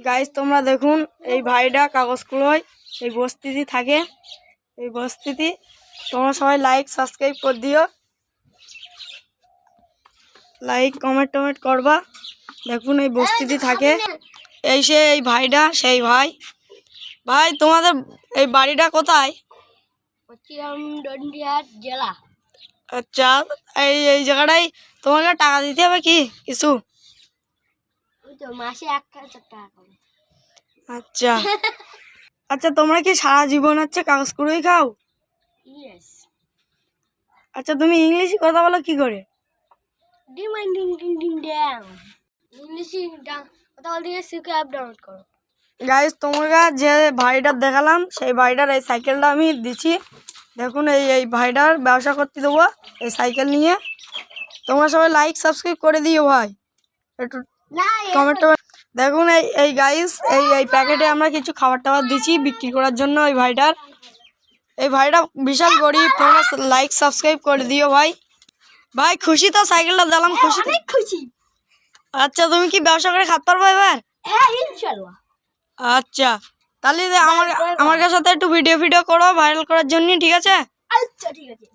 Guys তোমরা দেখুন এই ভাইটা কাগজগুলোয় এই বস্তিতে থাকে। এই বস্তিতে তোমরা সবাই লাইক সাবস্ক্রাইব করে দিও, লাইক কমেন্ট করবা। দেখুন এই বস্তিতে থাকে। এই ভাইটা সেই ভাই। ভাই তোমাদের এই বাড়িটা কোথায়? জেলা। আচ্ছা, এই জায়গাটাই তোমাকে টাকা দিতে হবে কি কিছু? মাসে 1000 টাকা করে। আচ্ছা আচ্ছা, তোমরা কি সারা জীবন হচ্ছে কাগজ কুড়োই খাও? ইয়েস। আচ্ছা, তুমি ইংলিশে কথা বলো কি করে? ইংলিশে কথা বলতে গিয়ে শিখে অ্যাপ ডাউনলোড করো। গাইস তোমাকে যে ভাইটার দেখালাম সেই ভাইটার এই সাইকেলটা আমি দিচ্ছি। দেখুন এই ভাইটার ব্যবসা করতে দেবো এই সাইকেল নিয়ে। তোমরা সবাই লাইক সাবস্ক্রাইব করে দিও ভাই, একটু কমেন্ট। দেখুন এই গাইস এই প্যাকেটে আমরা কিছু খাবার টাবার দিচ্ছি বিক্রি করার জন্য। এই ভাইটা বিশাল গরিব। তোমরা লাইক সাবস্ক্রাইব করে দিও ভাই। ভাই খুশি তো সাইকেলটা দিলাম? খুশি। আচ্ছা, তুমি কি ব্যবসা করে খাতে পারবো এবার? হ্যাঁ ইনশাআল্লাহ। আচ্ছা, তাহলে আমার সাথে একটু ভিডিও করো ভাইরাল করার জন্য, ঠিক আছে? আচ্ছা ঠিক আছে।